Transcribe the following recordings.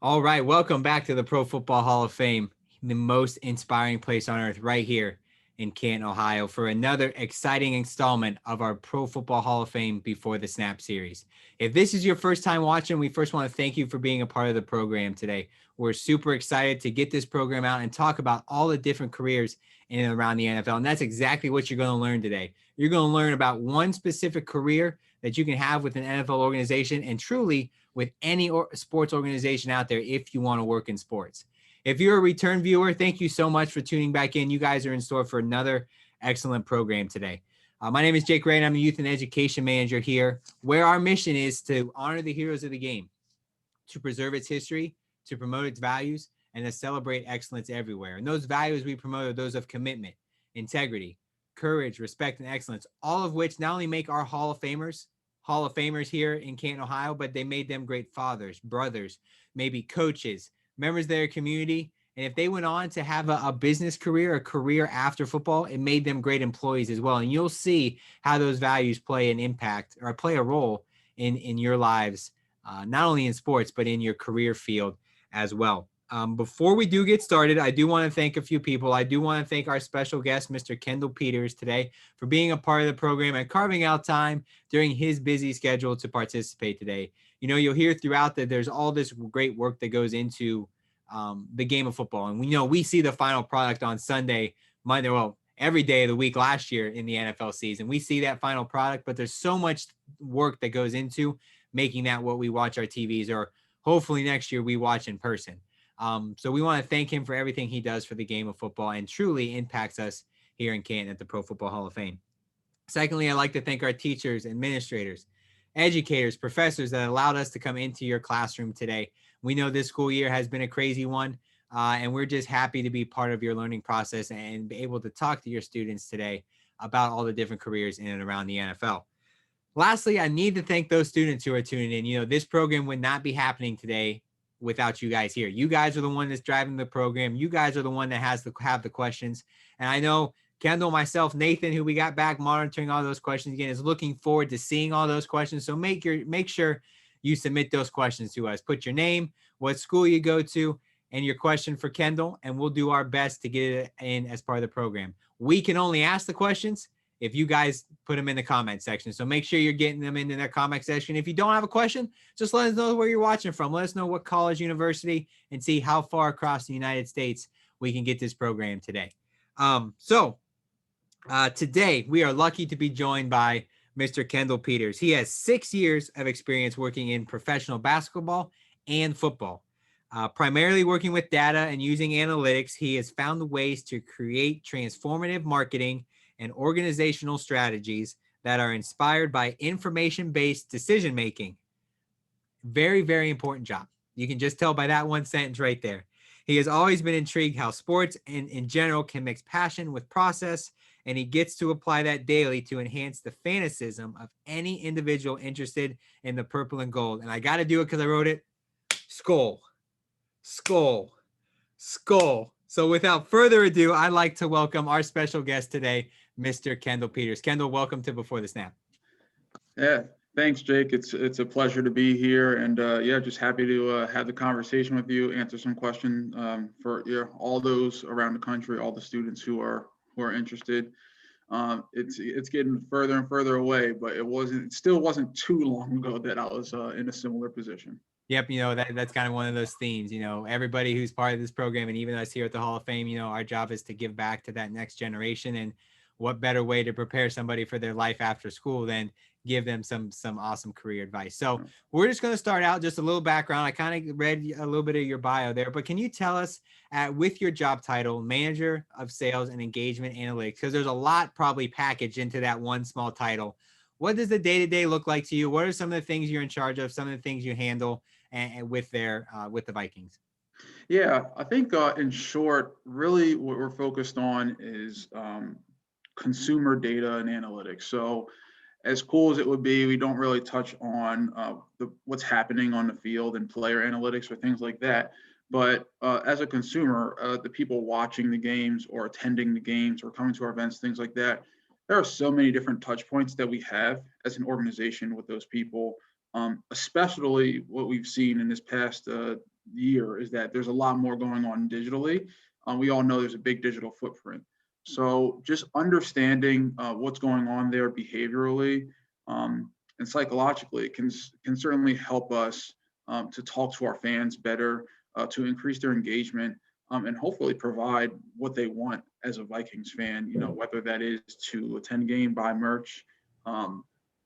All right, welcome back to the Pro Football Hall of Fame, the most inspiring place on earth, right here in Canton, Ohio, for another exciting installment of our Pro Football Hall of Fame Before the Snap series. If this is your first time watching, we first want to thank you for being a part of the program today. We're super excited to get this program out and talk about all the different careers in and around the NFL. And that's exactly what you're going to learn today. You're going to learn about one specific career that you can have with an NFL organization and truly with any sports organization out there if you want to work in sports. If you're a return viewer, thank you so much for tuning back in. You guys are in store for another excellent program today. My name is Jake Ray, and I'm the Youth and Education Manager here, where our mission is to honor the heroes of the game, to preserve its history, to promote its values, and to celebrate excellence everywhere. And those values we promote are those of commitment, integrity, courage, respect, and excellence, all of which not only make our Hall of Famers here in Canton, Ohio, but they made them great fathers, brothers, maybe coaches, members of their community. And if they went on to have a business career, a career after football, it made them great employees as well. And you'll see how those values play an impact or play a role in your lives, not only in sports, but in your career field as well. Before we do get started, I do want to thank a few people. I do want to thank our special guest, Mr. Kendall Peters, today for being a part of the program and carving out time during his busy schedule to participate today. You know, you'll hear throughout that there's all this great work that goes into the game of football. And we see the final product on Sunday, Monday, well, every day of the week last year in the NFL season. We see that final product, but there's so much work that goes into making that what we watch our TVs or hopefully next year we watch in person. So we want to thank him for everything he does for the game of football and truly impacts us here in Canton at the Pro Football Hall of Fame. Secondly, I'd like to thank our teachers, administrators, educators, professors that allowed us to come into your classroom today. We know this school year has been a crazy one, and we're just happy to be part of your learning process and be able to talk to your students today about all the different careers in and around the NFL. Lastly, I need to thank those students who are tuning in. You know, this program would not be happening today without you guys here. You guys are the one that's driving the program. You guys are the one that have the questions. And I know Kendall, myself, Nathan, who we got back monitoring all those questions again, is looking forward to seeing all those questions. So make sure you submit those questions to us. Put your name, what school you go to, and your question for Kendall, and we'll do our best to get it in as part of the program. We can only ask the questions if you guys put them in the comment section. So make sure you're getting them into their comment section. If you don't have a question, just let us know where you're watching from. Let us know what college, university, and see how far across the United States we can get this program today. Today we are lucky to be joined by Mr. Kendall Peters. He has 6 years of experience working in professional basketball and football. Primarily working with data and using analytics, he has found ways to create transformative marketing and organizational strategies that are inspired by information-based decision-making. Very, very important job. You can just tell by that one sentence right there. He has always been intrigued how sports in general can mix passion with process, and he gets to apply that daily to enhance the fanaticism of any individual interested in the purple and gold. And I got to do it because I wrote it. Skull, skull, skull. So without further ado, I'd like to welcome our special guest today, Mr. Kendall Peters. Kendall, welcome to Before the Snap. Yeah, thanks, Jake. It's a pleasure to be here, and just happy to have the conversation with you, answer some questions for all those around the country, all the students who are interested. It's getting further and further away, but it still wasn't too long ago that I was in a similar position. Yep, that's kind of one of those themes. Everybody who's part of this program, and even us here at the Hall of Fame, our job is to give back to that next generation. And what better way to prepare somebody for their life after school than give them some awesome career advice. So we're just going to start out just a little background. I kind of read a little bit of your bio there, but can you tell us with your job title, Manager of Sales and Engagement Analytics, because there's a lot probably packaged into that one small title. What does the day-to-day look like to you? What are some of the things you're in charge of, some of the things you handle and with the Vikings? Yeah, I think in short, really what we're focused on is consumer data and analytics. So as cool as it would be, we don't really touch on what's happening on the field and player analytics or things like that. But as a consumer, the people watching the games or attending the games or coming to our events, things like that, there are so many different touch points that we have as an organization with those people, especially what we've seen in this past year is that there's a lot more going on digitally. We all know there's a big digital footprint. So just understanding what's going on there behaviorally and psychologically can certainly help us to talk to our fans better, to increase their engagement, and hopefully provide what they want as a Vikings fan. Whether that is to attend a game, buy merch,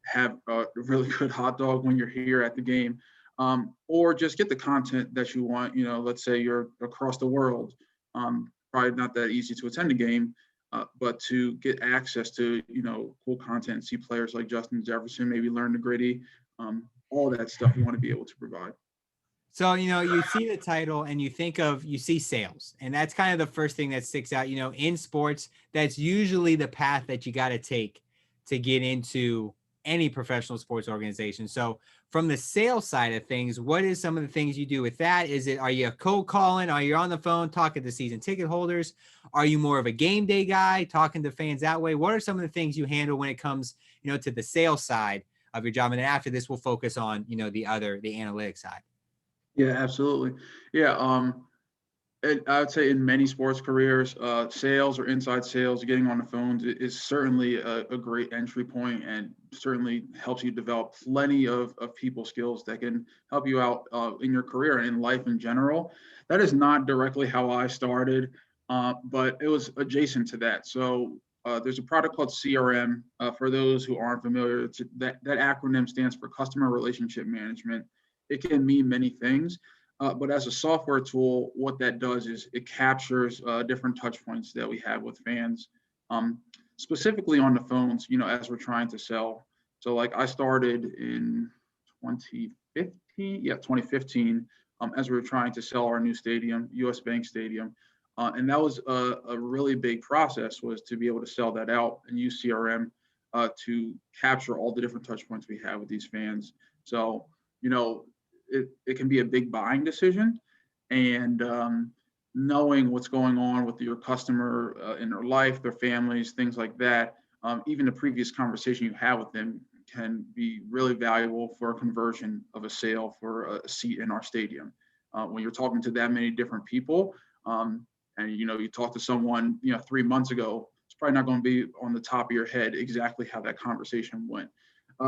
have a really good hot dog when you're here at the game, or just get the content that you want. Let's say you're across the world, probably not that easy to attend a game, but to get access to cool content, see players like Justin Jefferson, maybe learn the gritty, all that stuff we want to be able to provide. So, you see the title and you see sales, and that's kind of the first thing that sticks out. In sports, that's usually the path that you got to take to get into any professional sports organization. So from the sales side of things, what is some of the things you do with that? Are you cold calling? Are you on the phone talking to season ticket holders? Are you more of a game day guy talking to fans that way? What are some of the things you handle when it comes, to the sales side of your job? And then after this, we'll focus on, the analytics side. Yeah, absolutely. Yeah. I would say in many sports careers, sales or inside sales, getting on the phones is certainly a great entry point, and certainly helps you develop plenty of people skills that can help you out in your career and in life in general. That is not directly how I started, but it was adjacent to that. So there's a product called CRM. For those who aren't familiar, that acronym stands for Customer Relationship Management. It can mean many things. But as a software tool, what that does is it captures different touch points that we have with fans, specifically on the phones, as we're trying to sell. So like I started in 2015, as we were trying to sell our new stadium, US Bank Stadium. And that was a really big process, was to be able to sell that out and use CRM to capture all the different touch points we have with these fans. So, it can be a big buying decision, and knowing what's going on with your customer in their life, their families, things like that, even the previous conversation you have with them can be really valuable for a conversion of a sale for a seat in our stadium. When you're talking to that many different people, and you talk to someone 3 months ago, it's probably not going to be on the top of your head exactly how that conversation went.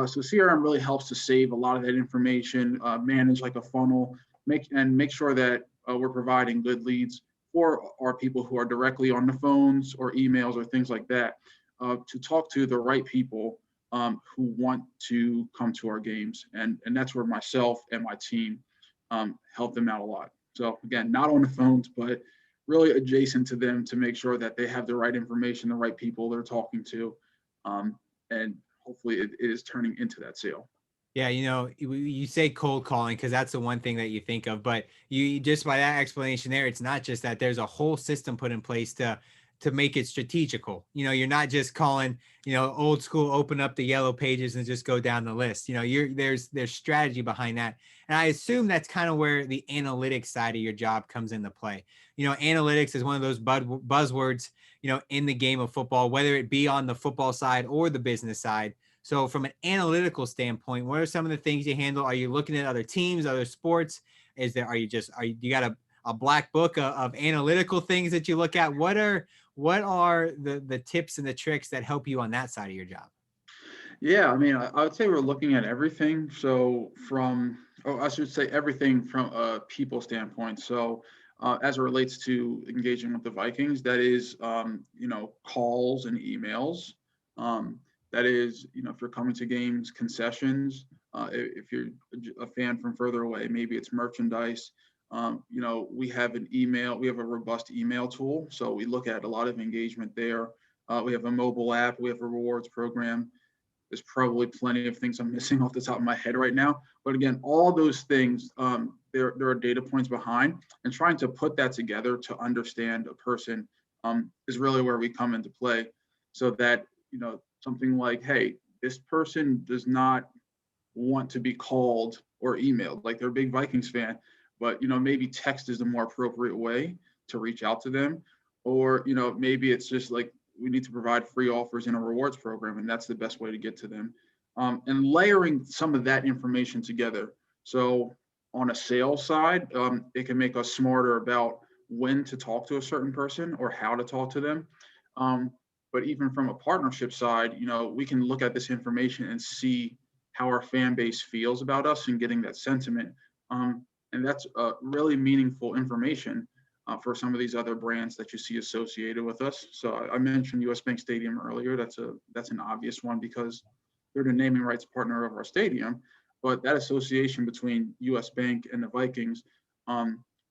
So CRM really helps to save a lot of that information, manage like a funnel, make sure that we're providing good leads for our people who are directly on the phones or emails or things like that, to talk to the right people who want to come to our games. And that's where myself and my team help them out a lot. So again, not on the phones, but really adjacent to them to make sure that they have the right information, the right people they're talking to, and hopefully it is turning into that sale. Yeah, you say cold calling because that's the one thing that you think of, but you just by that explanation there, it's not just that. There's a whole system put in place to make it strategical. You're not just calling, old school, open up the yellow pages and just go down the list. There's strategy behind that. And I assume that's kind of where the analytics side of your job comes into play. Analytics is one of those buzzwords, in the game of football, whether it be on the football side or the business side. So from an analytical standpoint, what are some of the things you handle? Are you looking at other teams, other sports? You got a black book of analytical things that you look at? What are the tips and the tricks that help you on that side of your job? Yeah, I mean, I would say we're looking at everything. So I should say everything from a people standpoint. So as it relates to engaging with the Vikings, that is, calls and emails. That is, if you're coming to games, concessions. If you're a fan from further away, maybe it's merchandise. We have a robust email tool. So we look at a lot of engagement there. We have a mobile app, we have a rewards program. There's probably plenty of things I'm missing off the top of my head right now. But again, all those things, there are data points behind, and trying to put that together to understand a person is really where we come into play. So that, something like, hey, this person does not want to be called or emailed, like they're a big Vikings fan, but maybe text is the more appropriate way to reach out to them. Or maybe it's just like, we need to provide free offers in a rewards program, and that's the best way to get to them. And layering some of that information together. So on a sales side, it can make us smarter about when to talk to a certain person or how to talk to them. Um, but even from a partnership side, we can look at this information and see how our fan base feels about us and getting that sentiment. And that's really meaningful information for some of these other brands that you see associated with us. So I mentioned US Bank Stadium earlier. That's an obvious one because they're the naming rights partner of our stadium. But that association between US Bank and the Vikings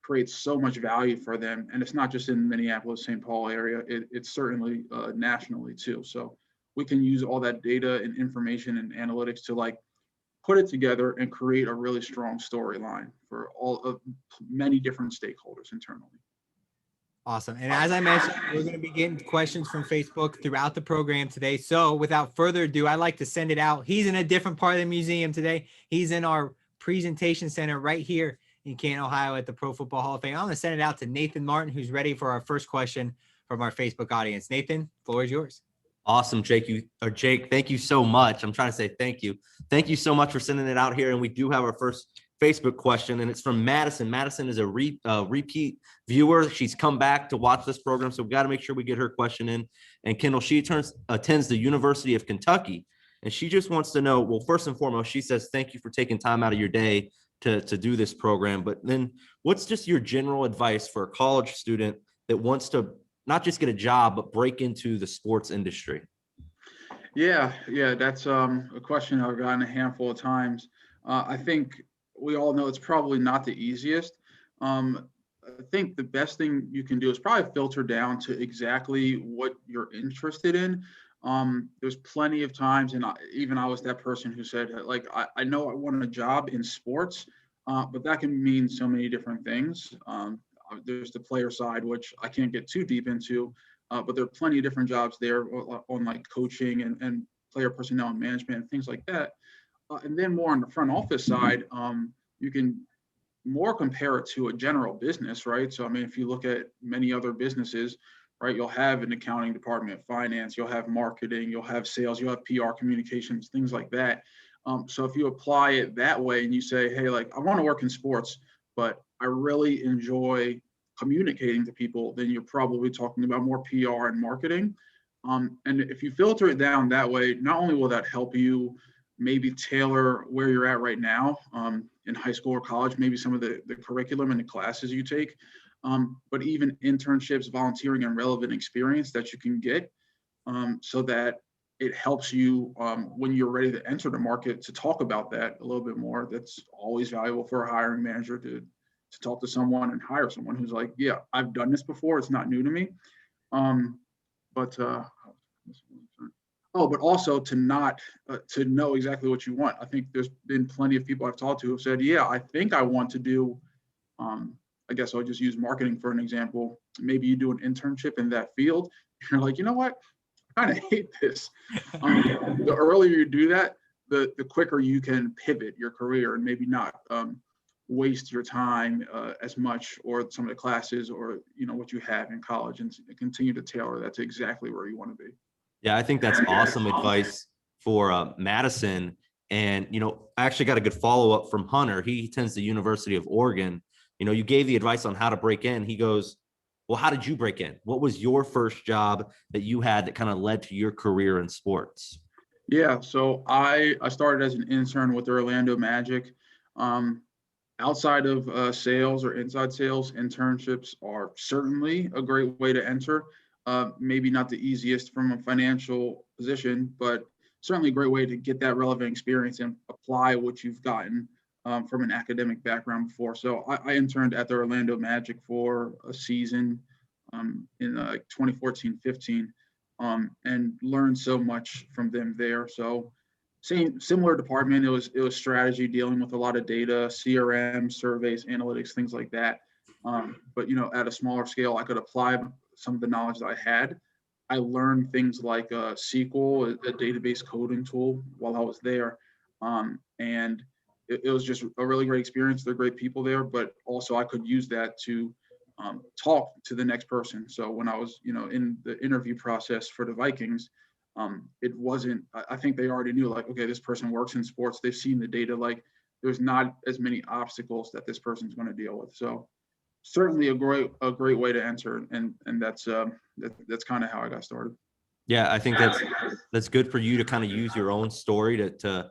creates so much value for them. And it's not just in Minneapolis, St. Paul area, it's certainly nationally too. So we can use all that data and information and analytics to like put it together and create a really strong storyline for all of many different stakeholders internally. Awesome. And as I mentioned, we're going to be getting questions from Facebook throughout the program today. So without further ado, I'd like to send it out. He's in a different part of the museum today. He's in our presentation center right here in Canton, Ohio at the Pro Football Hall of Fame. I'm going to send it out to Nathan Martin, who's ready for our first question from our Facebook audience. Nathan, floor is yours. Awesome, Jake. Jake, thank you so much. I'm trying to say thank you. Thank you so much for sending it out here. And we do have our first Facebook question, and it's from Madison. Madison is a repeat viewer. She's come back to watch this program, so we've got to make sure we get her question in. And Kendall, she attends the University of Kentucky, and she just wants to know, well, first and foremost, she says, thank you for taking time out of your day to do this program. But then what's just your general advice for a college student that wants to not just get a job, but break into the sports industry? Yeah, that's a question I've gotten a handful of times. I think we all know it's probably not the easiest. I think the best thing you can do is probably filter down to exactly what you're interested in. There's plenty of times, and I was that person who said, like, I know I want a job in sports, but that can mean so many different things. There's the player side, which I can't get too deep into, but there are plenty of different jobs there on like coaching and player personnel and management and things like that. And then more on the front office side, you can more compare it to a general business, right? So, I mean, if you look at many other businesses, right, you'll have an accounting department, finance, you'll have marketing, you'll have sales, you'll have PR communications, things like that. So if you apply it that way and you say, hey, like, I want to work in sports, but I really enjoy communicating to people, then you're probably talking about more PR and marketing. And if you filter it down that way, not only will that help you maybe tailor where you're at right now in high school or college, maybe some of the curriculum and the classes you take, but even internships, volunteering, and relevant experience that you can get so that it helps you when you're ready to enter the market to talk about that a little bit more. That's always valuable for a hiring manager to talk to someone and hire someone who's like, yeah, I've done this before. It's not new to me. But also to not to know exactly what you want. I think there's been plenty of people I've talked to who have said, yeah, I think I want to do, I guess I'll just use marketing for an example. Maybe you do an internship in that field. You're like, you know what? I kind of hate this. The earlier you do that, the quicker you can pivot your career and maybe not waste your time as much, or some of the classes, or what you have in college, and continue to tailor that to exactly where you want to be. Yeah, I think that's awesome advice for Madison. And, I actually got a good follow-up from Hunter. He attends the University of Oregon. You gave the advice on how to break in. He goes, well, how did you break in? What was your first job that you had that kind of led to your career in sports? Yeah, so I started as an intern with the Orlando Magic. Outside of sales or inside sales, internships are certainly a great way to enter. Maybe not the easiest from a financial position, but certainly a great way to get that relevant experience and apply what you've gotten from an academic background before. So I interned at the Orlando Magic for a season in 2014-15 and learned so much from them there. So similar department. It was strategy, dealing with a lot of data, CRM, surveys, analytics, things like that. But at a smaller scale, I could apply some of the knowledge that I had. I learned things like SQL, a database coding tool, while I was there, and it was just a really great experience. They're great people there, but also I could use that to talk to the next person. So when I was in the interview process for the Vikings, it wasn't, I think they already knew, like, okay, this person works in sports. They've seen the data. Like, there's not as many obstacles that this person's going to deal with. So certainly a great way to enter, and that's kind of how I got started. Yeah, I think that's good for you to kind of use your own story to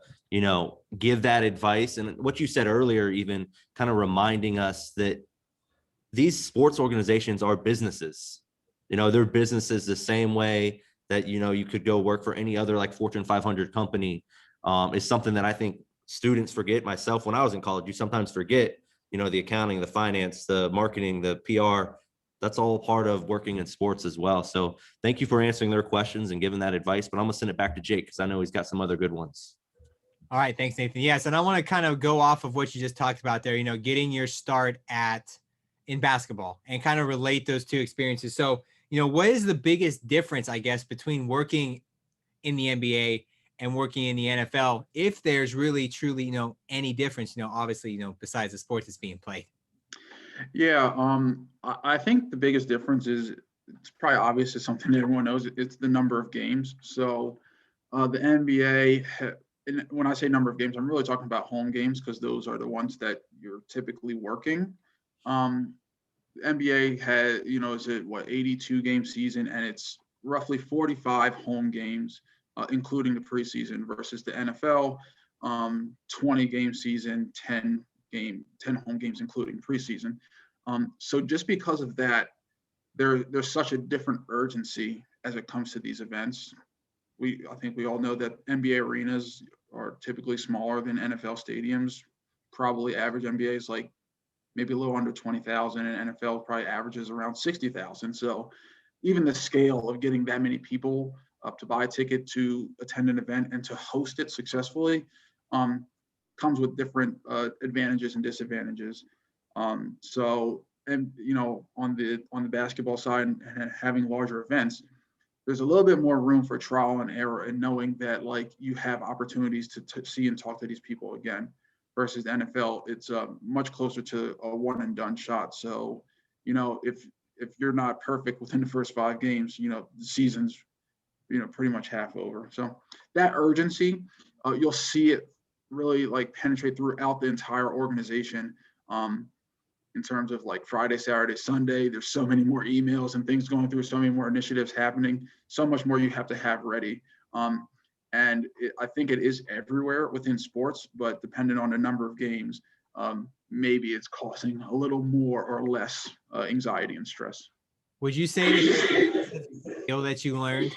give that advice. And what you said earlier, even kind of reminding us that these sports organizations are businesses. They're businesses the same way that you could go work for any other like Fortune 500 company. Is something that I think students forget. Myself, when I was in college, you sometimes forget, the accounting, the finance, the marketing, the PR. That's all part of working in sports as well. So thank you for answering their questions and giving that advice. But I'm gonna send it back to Jake because I know he's got some other good ones. All right, thanks, Nathan. Yes, and I want to kind of go off of what you just talked about there. Getting your start in basketball and kind of relate those two experiences. So, what is the biggest difference, I guess, between working in the NBA and working in the NFL, if there's really truly any difference? Obviously, besides the sports that's being played. Yeah, I think the biggest difference is, it's probably obvious, it's something that everyone knows. It's the number of games. So the NBA, and when I say number of games, I'm really talking about home games because those are the ones that you're typically working. The NBA has, is it 82 game season, and it's roughly 45 home games, including the preseason, versus the NFL, 20 game season, 10 home games, including preseason. So just because of that, there's such a different urgency as it comes to these events. I think we all know that NBA arenas are typically smaller than NFL stadiums. Probably average NBA is like maybe a little under 20,000, and NFL probably averages around 60,000. So even the scale of getting that many people up to buy a ticket to attend an event and to host it successfully comes with different advantages and disadvantages. So, and on the basketball side, and having larger events, there's a little bit more room for trial and error, and knowing that like you have opportunities to see and talk to these people again. Versus the NFL, it's much closer to a one and done shot. So, if you're not perfect within the first 5 games, the season's pretty much half over. So that urgency, you'll see it really like penetrate throughout the entire organization. In terms of like Friday, Saturday, Sunday, there's so many more emails and things going through, so many more initiatives happening, so much more you have to have ready. And I think it is everywhere within sports, but depending on the number of games, maybe it's causing a little more or less anxiety and stress. Would you say that skill that you learned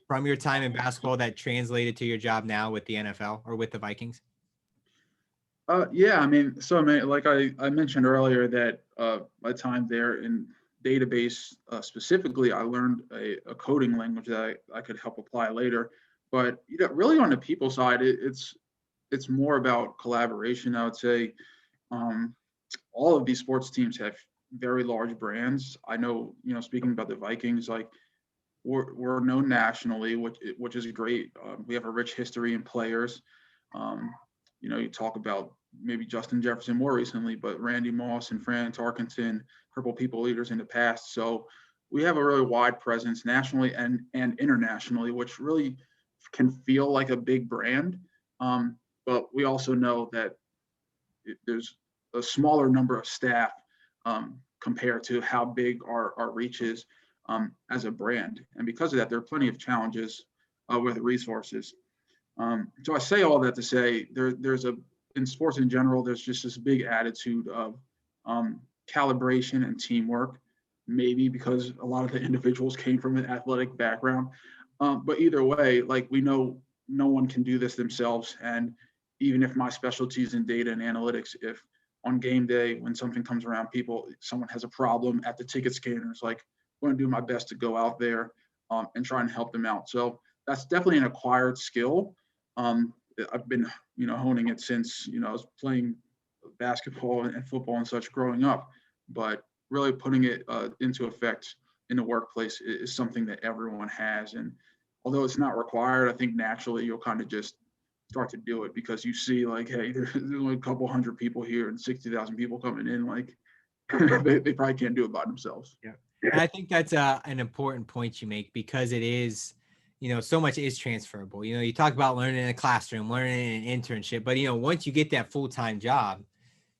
from your time in basketball that translated to your job now with the NFL or with the Vikings? Yeah, I mean, like I mentioned earlier that my time there in database specifically, I learned a coding language that I could help apply later. But really on the people side, it's more about collaboration. I would say all of these sports teams have very large brands. I know, speaking about the Vikings, like we're known nationally, which is great. We have a rich history in players. You talk about maybe Justin Jefferson more recently, but Randy Moss and Fran Tarkenton, Purple People leaders in the past. So we have a really wide presence nationally and internationally, which really can feel like a big brand. But we also know that there's a smaller number of staff compared to how big our reach is as a brand. And because of that, there are plenty of challenges with resources. So I say all that to say there's in sports in general, there's just this big attitude of calibration and teamwork, maybe because a lot of the individuals came from an athletic background. But either way, like we know no one can do this themselves. And even if my specialty is in data and analytics, if on game day, when something comes around, someone has a problem at the ticket scanners, like I'm going to do my best to go out there and try and help them out. So that's definitely an acquired skill. I've been, honing it since, I was playing basketball and football and such growing up, but really putting it into effect in the workplace is something that everyone has. And although it's not required, I think naturally you'll kind of just start to do it because you see like, hey, there's only a couple hundred people here and 60,000 people coming in. Like they probably can't do it by themselves. Yeah. And I think that's an important point you make because it is, so much is transferable. You talk about learning in a classroom, learning in an internship, but once you get that full-time job,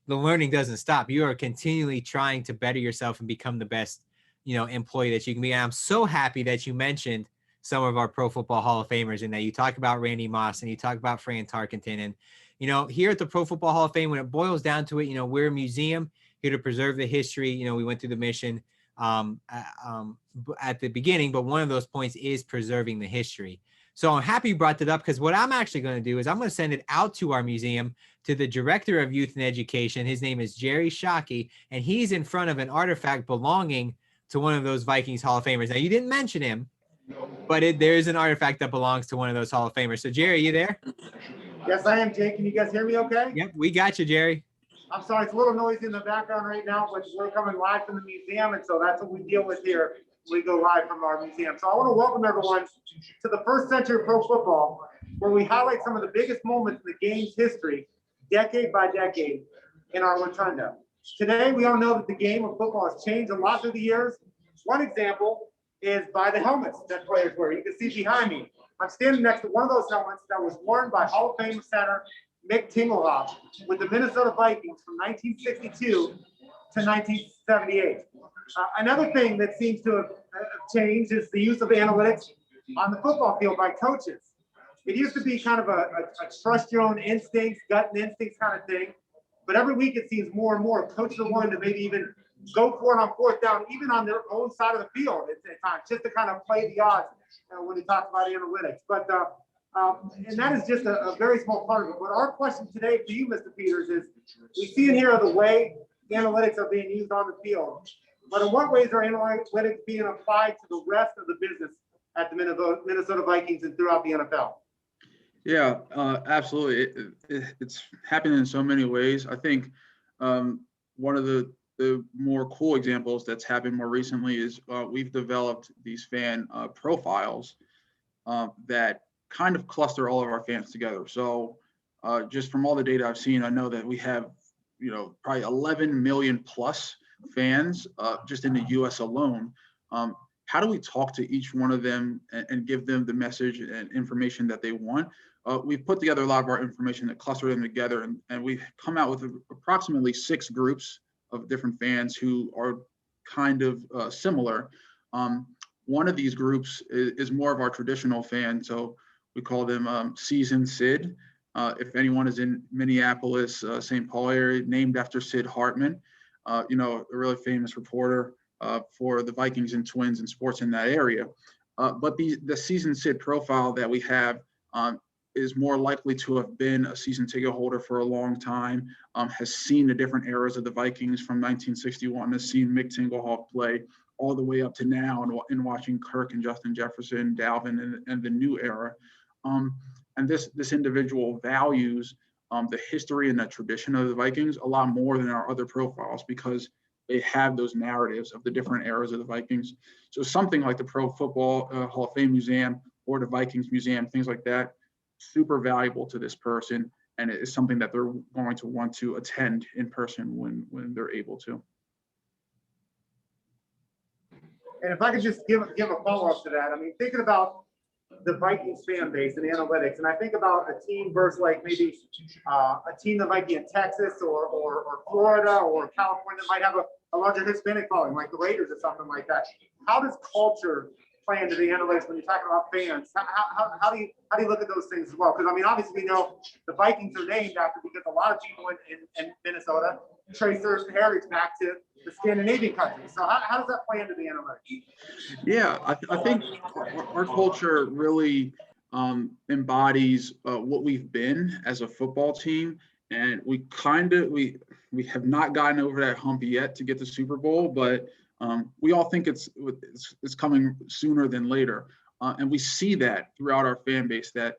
the learning doesn't stop. You are continually trying to better yourself and become the best, employee that you can be. And I'm so happy that you mentioned some of our Pro Football Hall of Famers, and that you talk about Randy Moss and you talk about Fran Tarkenton. And, here at the Pro Football Hall of Fame, when it boils down to it, we're a museum here to preserve the history. We went through the mission at the beginning, but one of those points is preserving the history. So I'm happy you brought that up, because what I'm actually going to do is I'm going to send it out to our museum, to the director of youth and education. His name is Jerry Shockey, and he's in front of an artifact belonging to one of those Vikings Hall of Famers. Now, you didn't mention him, but there is an artifact that belongs to one of those Hall of Famers. So, Jerry, you there? Yes, I am, Jake. Can you guys hear me okay? Yep, we got you, Jerry. I'm sorry, it's a little noisy in the background right now, but we're coming live from the museum, and so that's what we deal with here. We go live from our museum. So I want to welcome everyone to the first century of pro football, where we highlight some of the biggest moments in the game's history, decade by decade, in our rotunda. Today, we all know that the game of football has changed a lot through the years. One example is by the helmets that players wear. You can see behind me. I'm standing next to one of those helmets that was worn by Hall of Fame center Mick Tingelhoff with the Minnesota Vikings from 1962 to 1978. Another thing that seems to have changed is the use of analytics on the football field by coaches. It used to be kind of a trust your own instincts, gut and instincts kind of thing. But every week it seems more and more coaches are willing to maybe even go for it on fourth down, even on their own side of the field at times, just to kind of play the odds when you talk about analytics. But and that is just a very small part of it. But our question today for you, Mr. Peters, is we see in here the way analytics are being used on the field. But in what ways are analytics being applied to the rest of the business at the Minnesota Vikings and throughout the NFL? Yeah, absolutely. It's happening in so many ways. I think one of the more cool examples that's happened more recently is we've developed these fan profiles that kind of cluster all of our fans together. So just from all the data I've seen, I know that we have, probably 11 million plus fans just in the US alone. How do we talk to each one of them and give them the message and information that they want? We've put together a lot of our information that cluster them together, and we've come out with approximately 6 groups of different fans who are kind of similar. One of these groups is more of our traditional fans, so we call them Seasoned Sid. If anyone is in Minneapolis, St. Paul area, named after Sid Hartman, a really famous reporter for the Vikings and Twins and sports in that area. But the Seasoned Sid profile that we have is more likely to have been a season ticket holder for a long time, has seen the different eras of the Vikings from 1961, has seen Mick Tingelhoff play all the way up to now, and watching Kirk and Justin Jefferson, Dalvin, and the new era. And this individual values the history and the tradition of the Vikings a lot more than our other profiles, because they have those narratives of the different eras of the Vikings. So something like the Pro Football Hall of Fame Museum or the Vikings Museum, things like that, super valuable to this person, and it is something that they're going to want to attend in person when they're able to. And if I could just give a follow-up to that, I mean, thinking about the Vikings fan base and analytics, and I think about a team versus like maybe a team that might be in Texas or Florida or California that might have a larger Hispanic following, like the Raiders or something like that. How does culture play into the analytics when you're talking about fans? How do you look at those things as well? Because I mean, obviously we know the Vikings are named after, because a lot of people in Minnesota trace their heritage back to the Scandinavian countries. So how does that play into the analytics? Yeah, I think our culture really embodies what we've been as a football team, and we have not gotten over that hump yet to get the Super Bowl, but we all think it's coming sooner than later, and we see that throughout our fan base, that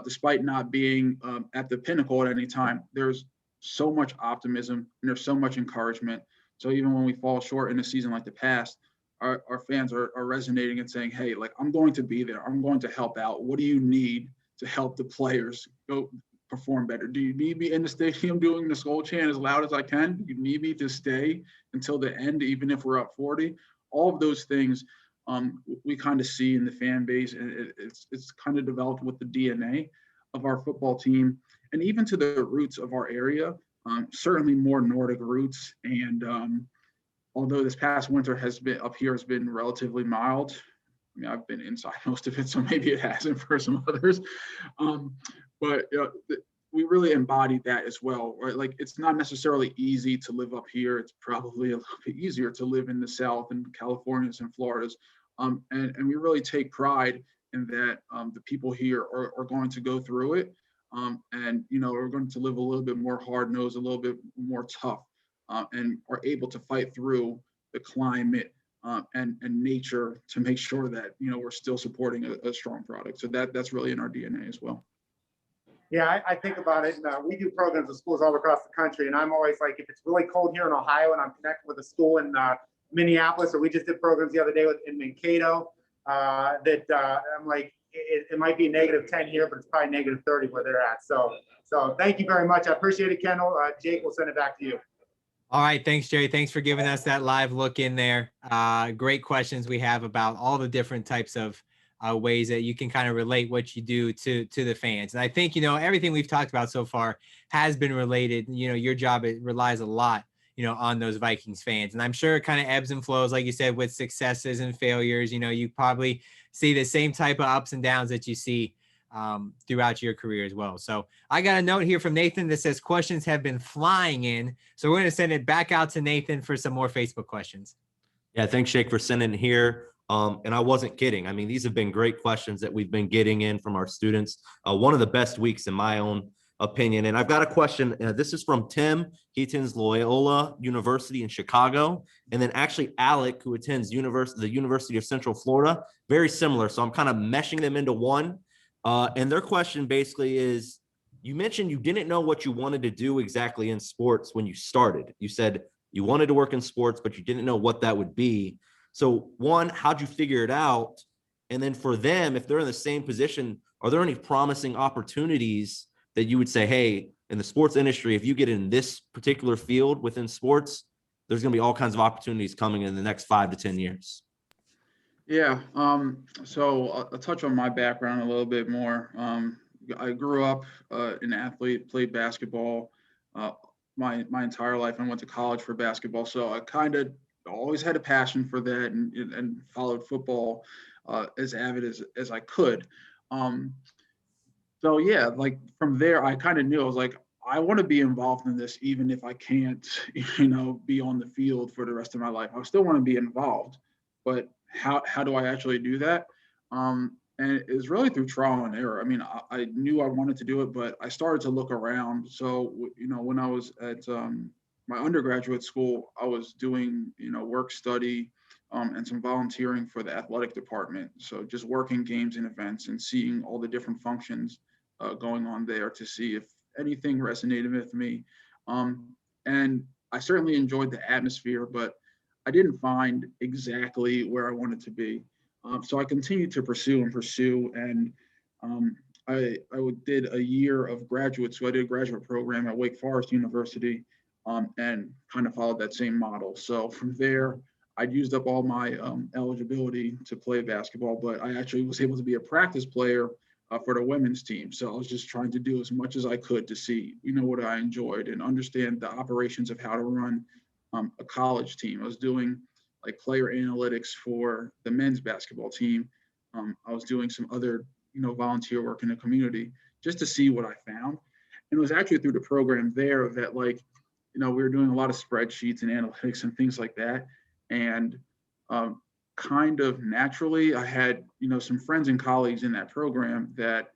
despite not being at the pinnacle at any time, there's so much optimism and there's so much encouragement. So even when we fall short in a season like the past, our fans are resonating and saying, hey, like, I'm going to be there. I'm going to help out. What do you need to help the players go perform better? Do you need me in the stadium doing the Skull chant as loud as I can? Do you need me to stay until the end, even if we're up 40? All of those things we kind of see in the fan base, and it's kind of developed with the DNA of our football team, and even to the roots of our area. Certainly more Nordic roots, and although this past winter has been relatively mild. I mean, I've been inside most of it, so maybe it hasn't for some others. But we really embodied that as well, right? Like, it's not necessarily easy to live up here. It's probably a little bit easier to live in the South and Californias and Floridas. And we really take pride in that. The people here are going to go through it. And, are going to live a little bit more hard-nosed, a little bit more tough, and are able to fight through the climate and nature to make sure that, we're still supporting a strong product. So that's really in our DNA as well. Yeah, I think about it. And, we do programs with schools all across the country. And I'm always like, if it's really cold here in Ohio and I'm connected with a school in Minneapolis, or we just did programs the other day in Mankato, I'm like, it might be -10 here, but it's probably -30 where they're at. So thank you very much. I appreciate it, Kendall. Jake, we'll send it back to you. All right. Thanks, Jerry. Thanks for giving us that live look in there. Great questions we have about all the different types of ways that you can kind of relate what you do to the fans. And I think, everything we've talked about so far has been related. Your job, it relies a lot, on those Vikings fans. And I'm sure it kind of ebbs and flows, like you said, with successes and failures. You probably see the same type of ups and downs that you see throughout your career as well. So I got a note here from Nathan that says questions have been flying in. So we're going to send it back out to Nathan for some more Facebook questions. Yeah, thanks, Jake, for sending it here. And I wasn't kidding. I mean, these have been great questions that we've been getting in from our students. One of the best weeks in my own opinion. And I've got a question. This is from Tim. He attends Loyola University in Chicago. And then actually Alec, who attends the University of Central Florida. Very similar. So I'm kind of meshing them into one. And their question basically is, you mentioned you didn't know what you wanted to do exactly in sports when you started. You said you wanted to work in sports, but you didn't know what that would be. So one, how'd you figure it out? And then for them, if they're in the same position, are there any promising opportunities that you would say, hey, in the sports industry, if you get in this particular field within sports, there's going to be all kinds of opportunities coming in the next 5 to 10 years? Yeah. So I'll touch on my background a little bit more. I grew up an athlete, played basketball my entire life. I went to college for basketball. So I kind of always had a passion for that and followed football as avid as I could. So yeah, like from there, I kind of knew, I was like, I want to be involved in this, even if I can't, be on the field for the rest of my life. I still want to be involved, but how do I actually do that? And it was really through trial and error. I mean, I knew I wanted to do it, but I started to look around. So, when I was at my undergraduate school, I was doing, work study and some volunteering for the athletic department. So just working games and events and seeing all the different functions going on there to see if anything resonated with me. And I certainly enjoyed the atmosphere, but I didn't find exactly where I wanted to be. So I continued to pursue. And I did a year of graduate. So I did a graduate program at Wake Forest University and kind of followed that same model. So from there, I'd used up all my eligibility to play basketball, but I actually was able to be a practice player for the women's team. So I was just trying to do as much as I could to see, what I enjoyed and understand the operations of how to run a college team. I was doing like player analytics for the men's basketball team. I was doing some other, volunteer work in the community just to see what I found. And it was actually through the program there that we were doing a lot of spreadsheets and analytics and things like that. And kind of naturally, I had, some friends and colleagues in that program that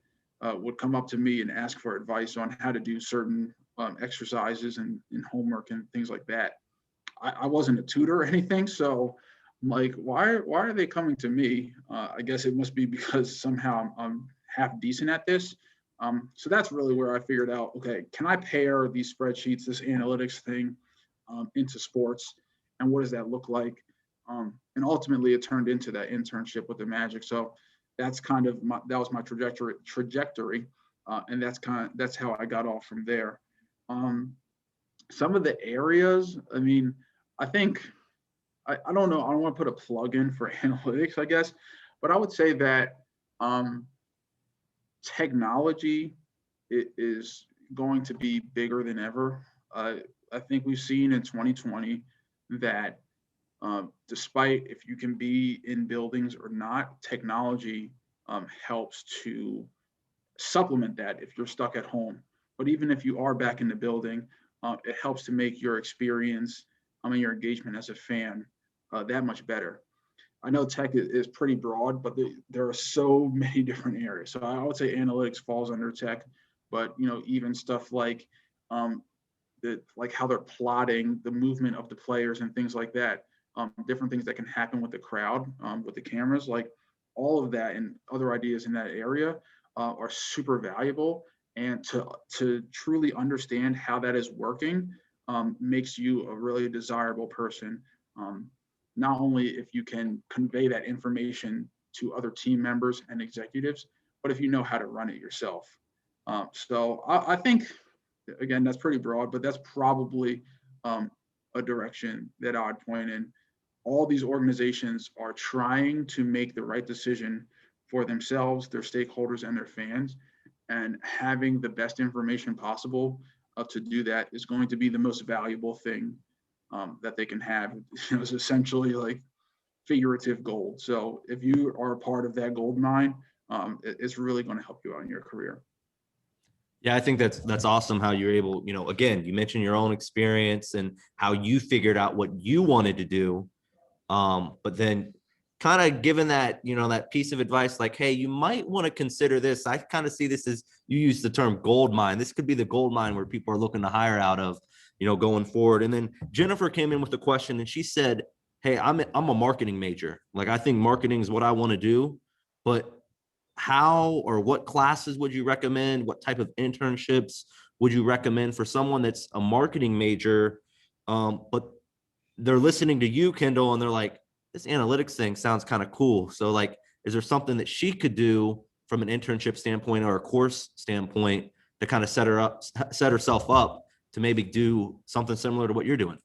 would come up to me and ask for advice on how to do certain exercises and homework and things like that. I wasn't a tutor or anything, so I'm like, why are they coming to me? I guess it must be because somehow I'm half decent at this. So that's really where I figured out, okay, can I pair these spreadsheets, this analytics thing into sports, and what does that look like? And ultimately, it turned into that internship with the Magic. So that's kind of that was my trajectory, and that's how I got off from there. Some of the areas, I mean, I think I don't know. I don't want to put a plug in for analytics, I guess, but I would say that technology is going to be bigger than ever. I think we've seen in 2020 that despite if you can be in buildings or not, technology helps to supplement that if you're stuck at home. But even if you are back in the building, it helps to make your experience, and your engagement as a fan that much better. I know tech is pretty broad, but there are so many different areas. So I would say analytics falls under tech, but even stuff like like how they're plotting the movement of the players and things like that, different things that can happen with the crowd, with the cameras, like all of that and other ideas in that area are super valuable. And to truly understand how that is working makes you a really desirable person. Not only if you can convey that information to other team members and executives, but if you know how to run it yourself. So I think, again, that's pretty broad, but that's probably a direction that I'd point in. All these organizations are trying to make the right decision for themselves, their stakeholders, and their fans. And having the best information possible to do that is going to be the most valuable thing that they can have. It's essentially like figurative gold. So if you are a part of that gold mine, it's really going to help you out in your career. Yeah, I think that's awesome how you're able, again, you mentioned your own experience and how you figured out what you wanted to do. But then kind of given that, that piece of advice, like, hey, you might want to consider this. I kind of see this as, you use the term gold mine. This could be the gold mine where people are looking to hire out of, going forward. And then Jennifer came in with a question and she said, hey, I'm a marketing major. Like, I think marketing is what I want to do, but how or what classes would you recommend? What type of internships would you recommend for someone that's a marketing major, but they're listening to you, Kendall, and they're like, this analytics thing sounds kind of cool. So like, is there something that she could do from an internship standpoint or a course standpoint to kind of set herself up to maybe do something similar to what you're doing?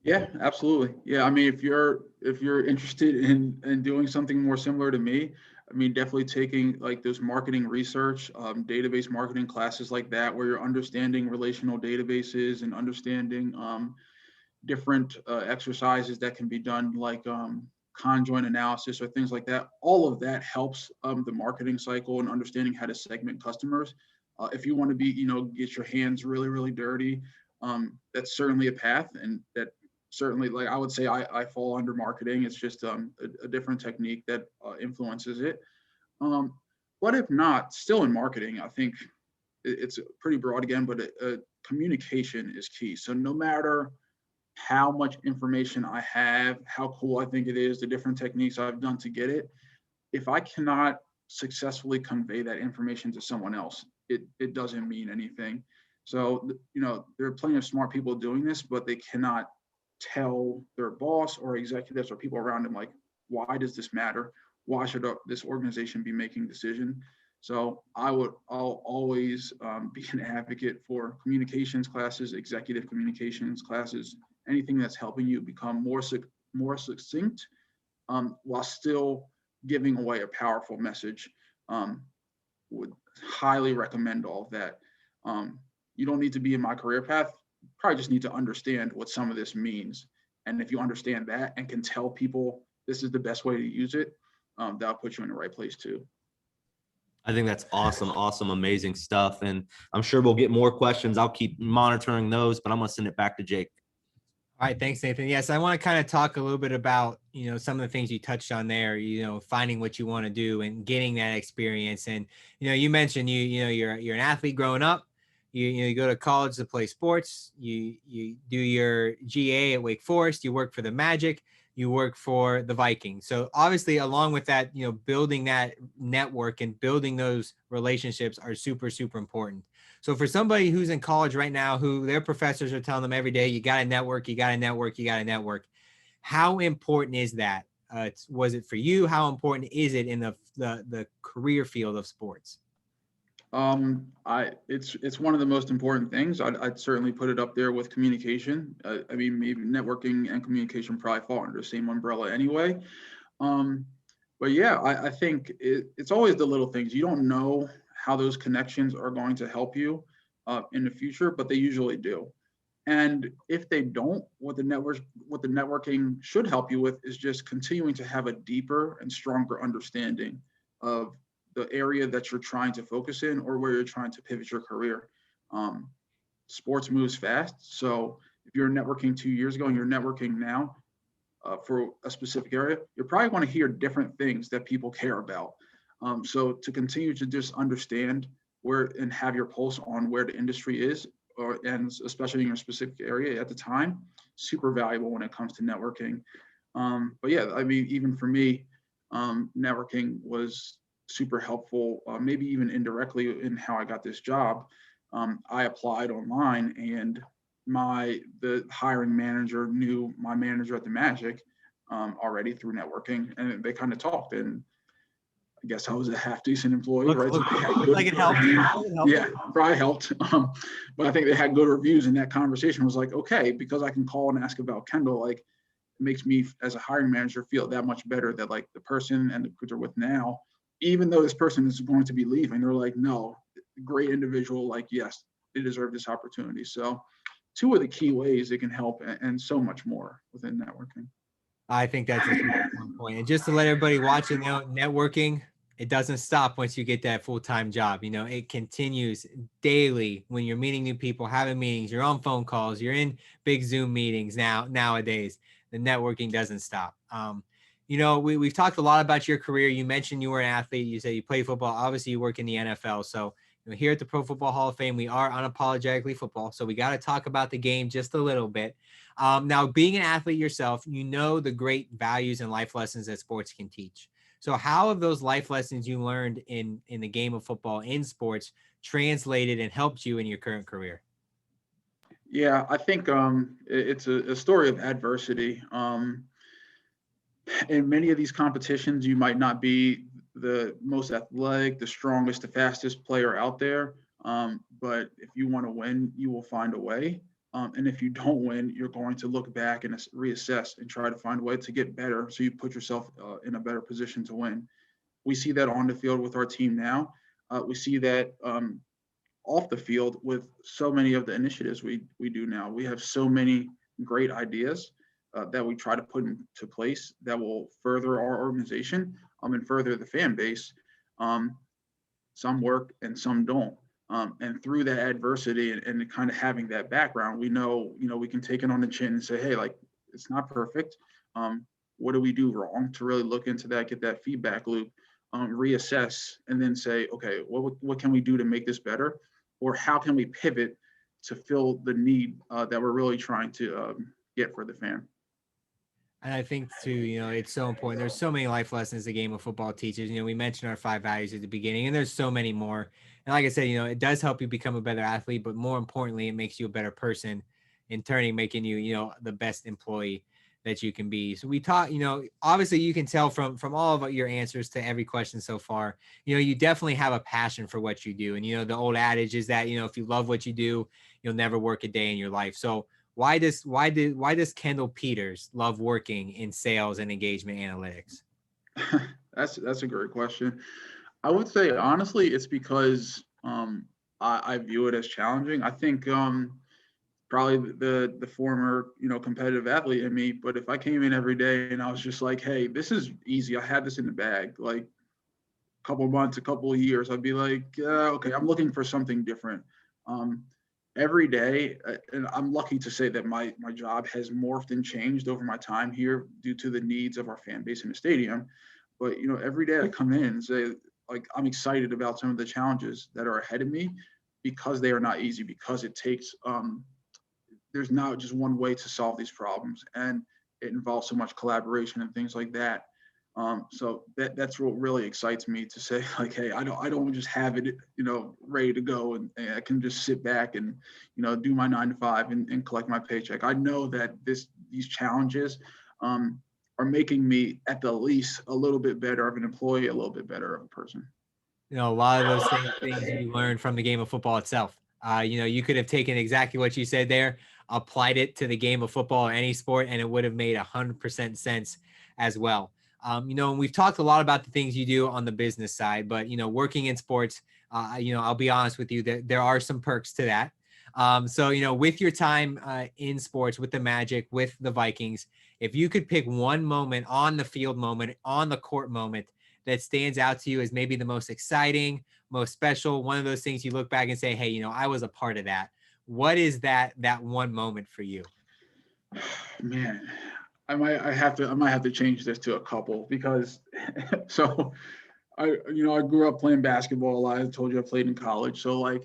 Yeah, absolutely. Yeah, I mean, if you're interested in doing something more similar to me, I mean, definitely taking like those marketing research, database marketing classes like that, where you're understanding relational databases and understanding different exercises that can be done, like conjoint analysis or things like that. All of that helps the marketing cycle and understanding how to segment customers. If you want to be, get your hands really, really dirty, that's certainly a path, and that certainly, like I would say, I fall under marketing. It's just a different technique that influences it. But if not, still in marketing, I think it's pretty broad again, but communication is key. So no matter how much information I have, how cool I think it is, the different techniques I've done to get it, if I cannot successfully convey that information to someone else, it doesn't mean anything. So, there are plenty of smart people doing this, but they cannot tell their boss or executives or people around them, like, why does this matter? Why should this organization be making decision? So I'll always be an advocate for communications classes, executive communications classes, anything that's helping you become more succinct while still giving away a powerful message. Would highly recommend all of that. You don't need to be in my career path. You probably just need to understand what some of this means. And if you understand that and can tell people this is the best way to use it, that'll put you in the right place too. I think that's awesome, amazing stuff. And I'm sure we'll get more questions. I'll keep monitoring those, but I'm going to send it back to Jake. All right, thanks, Nathan. Yes, I want to kind of talk a little bit about, some of the things you touched on there, finding what you want to do and getting that experience. And, you mentioned you're an athlete growing up. You go to college to play sports. You do your GA at Wake Forest. You work for the Magic. You work for the Vikings. So obviously, along with that, building that network and building those relationships are super, super important. So for somebody who's in college right now, who their professors are telling them every day, you got to network, you got to network, you got to network. How important is that? Was it for you? How important is it in the career field of sports? It's one of the most important things. I'd certainly put it up there with communication. I mean, maybe networking and communication probably fall under the same umbrella anyway. But yeah, I think it's always the little things. You don't know how those connections are going to help you in the future, but they usually do. And if they don't, what the networking should help you with is just continuing to have a deeper and stronger understanding of the area that you're trying to focus in or where you're trying to pivot your career. Sports moves fast. So if you're networking 2 years ago and you're networking now for a specific area, you're probably going to hear different things that people care about. So to continue to just understand where and have your pulse on where the industry is, and especially in your specific area at the time, super valuable when it comes to networking. But yeah, I mean, even for me, networking was super helpful, maybe even indirectly in how I got this job. I applied online, and the hiring manager knew my manager at the Magic already through networking, and they kind of talked. And I guess I was a half decent employee, right? Like it helped. Yeah, probably helped. But I think they had good reviews, and that conversation was like, okay, because I can call and ask about Kendall, like it makes me as a hiring manager feel that much better that like the person and the group they're with now, even though this person is going to be leaving, they're like, no, great individual, like, yes, they deserve this opportunity. So two of the key ways it can help, and so much more within networking. I think that's a super point. And just to let everybody watching know, networking, it doesn't stop once you get that full-time job. You know, it continues daily when you're meeting new people, having meetings, you're on phone calls, you're in big Zoom meetings nowadays. The networking doesn't stop. You know, we've talked a lot about your career. You mentioned you were an athlete. You said you played football. Obviously, you work in the NFL. So here at the Pro Football Hall of Fame, we are unapologetically football. So we got to talk about the game just a little bit. Now, being an athlete yourself, you know the great values and life lessons that sports can teach. So how have those life lessons you learned in the game of football in sports translated and helped you in your current career? Yeah, I think it's a story of adversity. In many of these competitions, you might not be the most athletic, the strongest, the fastest player out there. But if you want to win, you will find a way. And if you don't win, you're going to look back and reassess and try to find a way to get better so you put yourself in a better position to win. We see that on the field with our team now. We see that off the field with so many of the initiatives we do now. We have so many great ideas that we try to put into place that will further our organization and further the fan base. Some work and some don't. And through that adversity and kind of having that background, we know, we can take it on the chin and say, hey, like, it's not perfect. What do we do wrong, to really look into that, get that feedback loop, reassess, and then say, okay, what can we do to make this better? Or how can we pivot to fill the need that we're really trying to get for the fan? And I think too, it's so important. There's so many life lessons the game of football teaches. We mentioned our 5 values at the beginning, and there's so many more. And like I said, it does help you become a better athlete, but more importantly, it makes you a better person, in turning making you, the best employee that you can be. So we talk, obviously you can tell from all of your answers to every question so far, you definitely have a passion for what you do. And, the old adage is that, if you love what you do, you'll never work a day in your life. So why does Kendall Peters love working in sales and engagement analytics? That's a great question. I would say, honestly, it's because I view it as challenging. I think probably the former, competitive athlete in me, but if I came in every day and I was just like, hey, this is easy, I had this in the bag, like a couple of months, a couple of years, I'd be like, okay, I'm looking for something different. Every day, and I'm lucky to say that my job has morphed and changed over my time here due to the needs of our fan base in the stadium. But every day I come in and say, like, I'm excited about some of the challenges that are ahead of me, because they are not easy, because it takes there's not just one way to solve these problems, and it involves so much collaboration and things like that. So that's what really excites me, to say, like, hey, I don't just have it, ready to go, and I can just sit back and, do my 9 to 5 and collect my paycheck. I know that these challenges are making me, at the least, a little bit better of an employee, a little bit better of a person. a lot of those same things you learned from the game of football itself. You could have taken exactly what you said there, applied it to the game of football or any sport, and it would have made 100% sense as well. And we've talked a lot about the things you do on the business side, but, working in sports, I'll be honest with you that there are some perks to that. So, with your time in sports, with the Magic, with the Vikings, if you could pick one moment on the field moment, on the court moment that stands out to you as maybe the most exciting, most special, one of those things you look back and say, hey, I was a part of that. What is that one moment for you? Man, I might have to change this to a couple because so I grew up playing basketball a lot. I told you I played in college. So like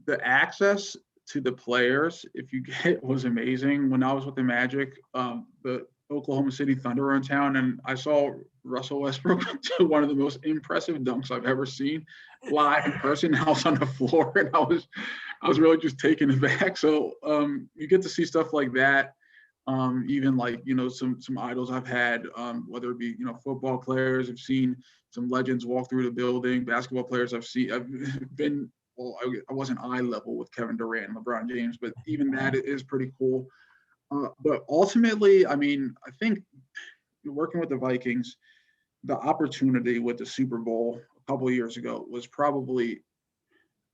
the access to the players, if you get, was amazing. When I was with the Magic, the Oklahoma City Thunder were in town, and I saw Russell Westbrook do one of the most impressive dunks I've ever seen live in person. I was on the floor, and I was really just taken aback. So you get to see stuff like that. Even like some idols I've had, whether it be football players. I've seen some legends walk through the building. Basketball players I've been. Well, I wasn't eye level with Kevin Durant and LeBron James, but even that is pretty cool. But ultimately, I mean, I think working with the Vikings, the opportunity with the Super Bowl a couple of years ago was probably,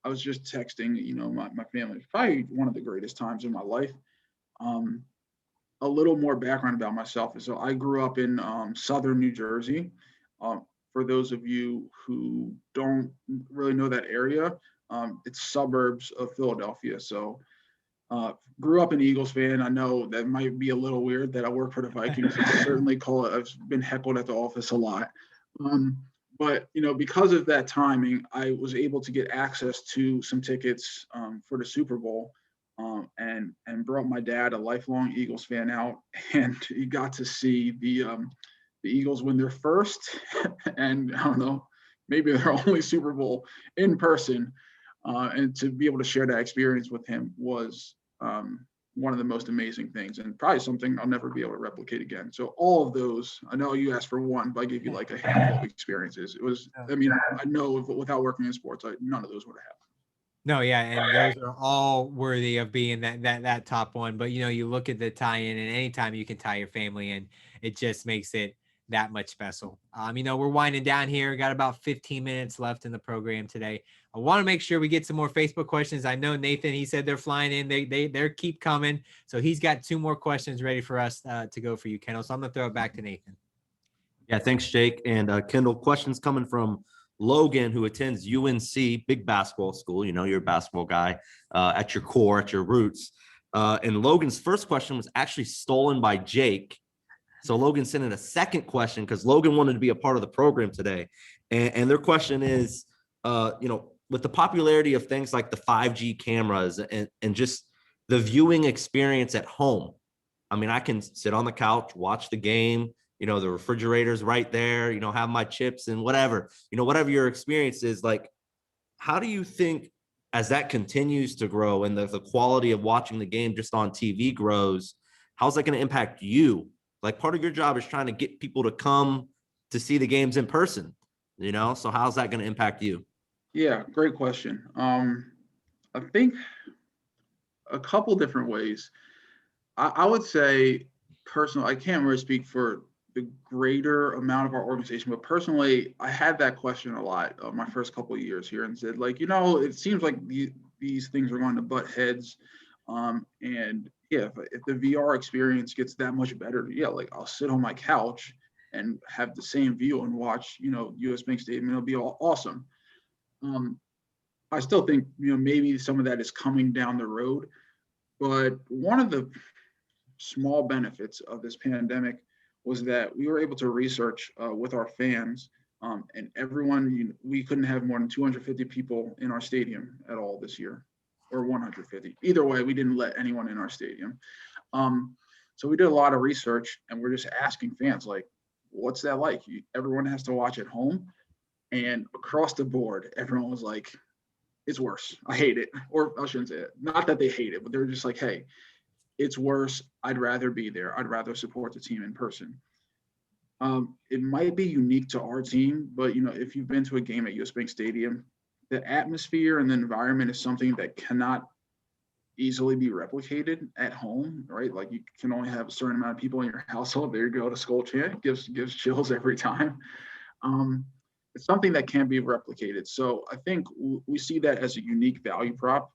I was just texting, my family, probably one of the greatest times in my life. A little more background about myself is, so I grew up in southern New Jersey. For those of you who don't really know that area, it's suburbs of Philadelphia. So grew up an Eagles fan. I know that might be a little weird that I work for the Vikings. Certainly I've been heckled at the office a lot. But because of that timing, I was able to get access to some tickets for the Super Bowl, and brought my dad, a lifelong Eagles fan, out, and he got to see the Eagles win their first and I don't know, maybe their only Super Bowl in person. And to be able to share that experience with him was one of the most amazing things, and probably something I'll never be able to replicate again. So all of those, I know you asked for one, but I gave you like a handful of experiences. It was, I mean, I know without working in sports, none of those would have happened. No, yeah, and those are all worthy of being that top one. But you look at the tie-in, and anytime you can tie your family in, it just makes it that much special. We're winding down here. Got about 15 minutes left in the program today. I want to make sure we get some more Facebook questions. I know Nathan, he said they're flying in. They're keep coming. So he's got 2 more questions ready for us to go for you, Kendall. So I'm gonna throw it back to Nathan. Yeah, thanks, Jake. And Kendall, questions coming from Logan, who attends UNC, big basketball school. You're a basketball guy at your core, at your roots. And Logan's first question was actually stolen by Jake. So Logan sent in a second question because Logan wanted to be a part of the program today. And their question is, with the popularity of things like the 5G cameras and just the viewing experience at home, I mean, I can sit on the couch, watch the game, the refrigerator's right there, have my chips and whatever your experience is. Like, how do you think as that continues to grow and the quality of watching the game just on TV grows, how's that going to impact you? Like, part of your job is trying to get people to come to see the games in person, so how's that going to impact you? Yeah, great question. I think a couple different ways. I would say personally, I can't really speak for the greater amount of our organization, but personally, I had that question a lot my first couple of years here, and said, like, it seems like these things are going to butt heads. And yeah, if the VR experience gets that much better, yeah, like I'll sit on my couch and have the same view and watch, US Bank Stadium. It'll be awesome. I still think, maybe some of that is coming down the road, but one of the small benefits of this pandemic was that we were able to research with our fans, and everyone, we couldn't have more than 250 people in our stadium at all this year, or 150. Either way, we didn't let anyone in our stadium. So we did a lot of research, and we're just asking fans, like, what's that like? Everyone has to watch at home, and across the board, everyone was like, it's worse. I hate it. Or I shouldn't say it. Not that they hate it, but they're just like, hey, it's worse. I'd rather be there. I'd rather support the team in person. It might be unique to our team, but if you've been to a game at US Bank Stadium, the atmosphere and the environment is something that cannot easily be replicated at home, right? Like you can only have a certain amount of people in your household. There you go, to Skull Chant gives chills every time. It's something that can be replicated. So I think we see that as a unique value prop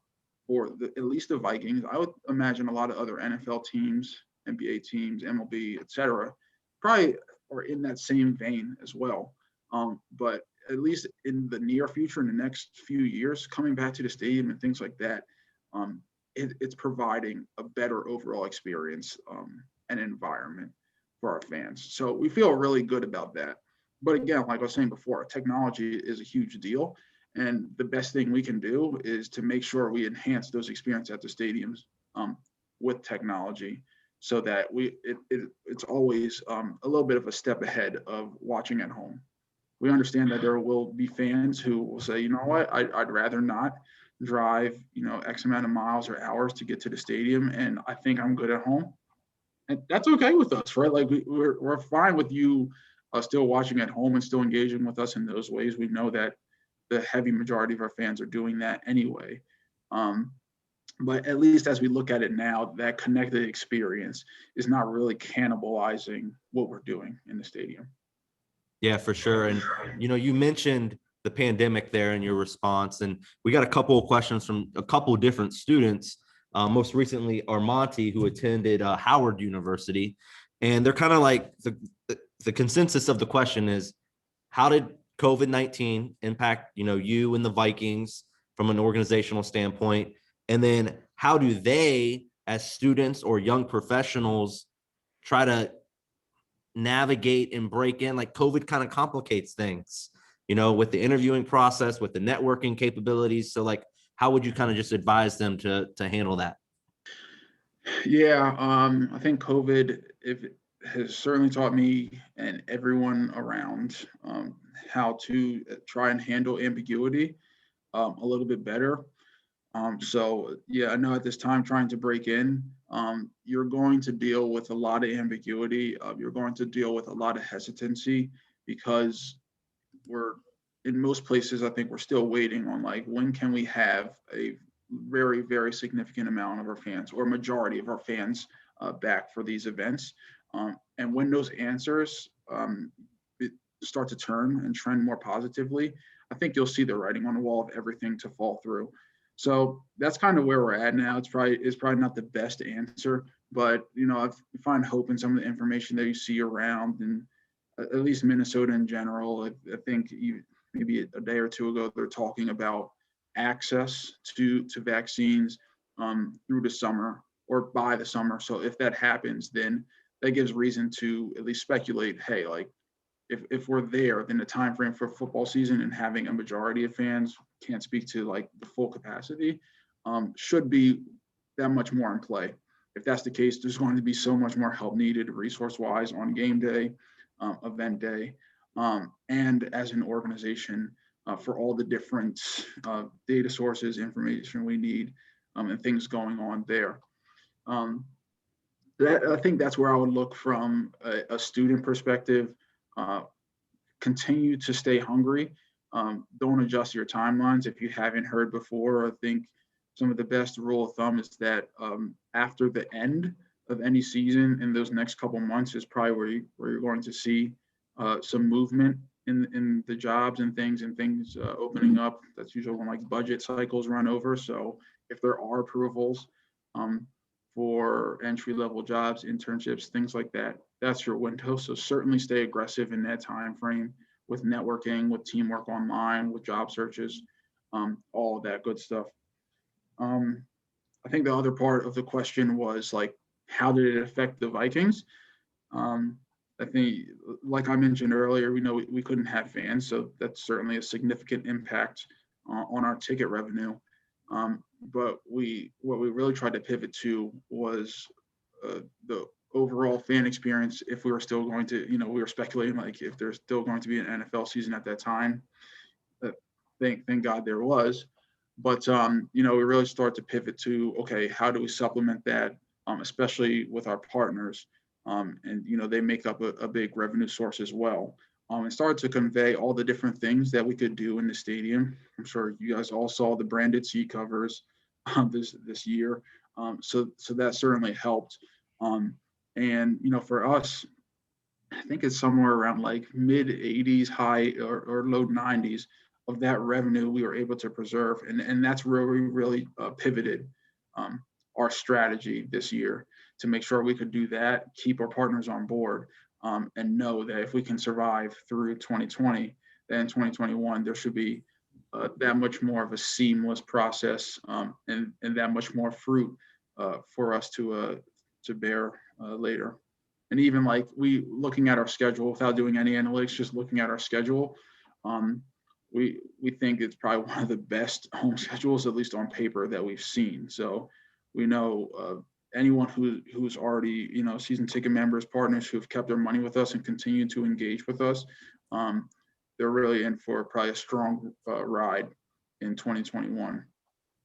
for at least the Vikings. I would imagine a lot of other NFL teams, NBA teams, MLB, etc., probably are in that same vein as well. But at least in the near future, in the next few years, coming back to the stadium and things like that, it's providing a better overall experience and environment for our fans. So we feel really good about that. But again, like I was saying before, technology is a huge deal. And the best thing we can do is to make sure we enhance those experiences at the stadiums with technology so that it's always a little bit of a step ahead of watching at home. We understand that there will be fans who will say, you know what, I'd rather not drive, X amount of miles or hours to get to the stadium, and I think I'm good at home. And that's okay with us, right? Like we're fine with you still watching at home and still engaging with us in those ways. We know that the heavy majority of our fans are doing that anyway. But at least as we look at it now, that connected experience is not really cannibalizing what we're doing in the stadium. Yeah, for sure. And, you mentioned the pandemic there in your response, and we got a couple of questions from a couple of different students. Most recently, Armonti, who attended Howard University, and they're kind of like the consensus of the question is, how did COVID-19 impact, you and the Vikings from an organizational standpoint? And then how do they, as students or young professionals, try to navigate and break in? Like COVID kind of complicates things, with the interviewing process, with the networking capabilities. So like, how would you kind of just advise them to handle that? Yeah, I think COVID has certainly taught me and everyone around how to try and handle ambiguity a little bit better. So yeah, I know at this time trying to break in, you're going to deal with a lot of ambiguity. You're going to deal with a lot of hesitancy because we're in most places, I think we're still waiting on like, when can we have a very, very significant amount of our fans or majority of our fans back for these events. And when those answers start to turn and trend more positively, I think you'll see the writing on the wall of everything to fall through. So that's kind of where we're at now. It's probably not the best answer, but I find hope in some of the information that you see around, and at least Minnesota in general. I think maybe a day or two ago they're talking about access to vaccines through the summer or by the summer. So if that happens, then that gives reason to at least speculate, hey, like if we're there, then the time frame for football season and having a majority of fans, can't speak to like the full capacity, should be that much more in play. If that's the case, there's going to be so much more help needed resource-wise on game day, event day, and as an organization for all the different data sources, information we need, and things going on there. I think that's where I would look from a student perspective. Continue to stay hungry. Don't adjust your timelines. If you haven't heard before, I think some of the best rule of thumb is that after the end of any season in those next couple months is probably where you're going to see some movement in the jobs and things opening up. That's usually when like budget cycles run over. So if there are approvals for entry-level jobs, internships, things like that, that's your window. So certainly stay aggressive in that time frame with networking, with teamwork online, with job searches, all of that good stuff. I think the other part of the question was like, how did it affect the Vikings? I think, like I mentioned earlier, we couldn't have fans, so that's certainly a significant impact on our ticket revenue. But what we really tried to pivot to was the overall fan experience. If we were still going to, we were speculating like if there's still going to be an NFL season at that time. Thank God there was. But we really started to pivot to, okay, how do we supplement that, especially with our partners, And, they make up a big revenue source as well. And started to convey all the different things that we could do in the stadium. I'm sure you guys all saw the branded seat covers this year. So that certainly helped. And, for us, I think it's somewhere around like mid 80s, high or low 90s of that revenue we were able to preserve. And that's where we really pivoted our strategy this year to make sure we could do that, keep our partners on board, and know that if we can survive through 2020, then in 2021, there should be that much more of a seamless process, and that much more fruit for us to bear later. And even like looking at our schedule without doing any analytics, just looking at our schedule, we think it's probably one of the best home schedules, at least on paper, that we've seen. So we know anyone who's already, season ticket members, partners who've kept their money with us and continue to engage with us, they're really in for probably a strong ride in 2021.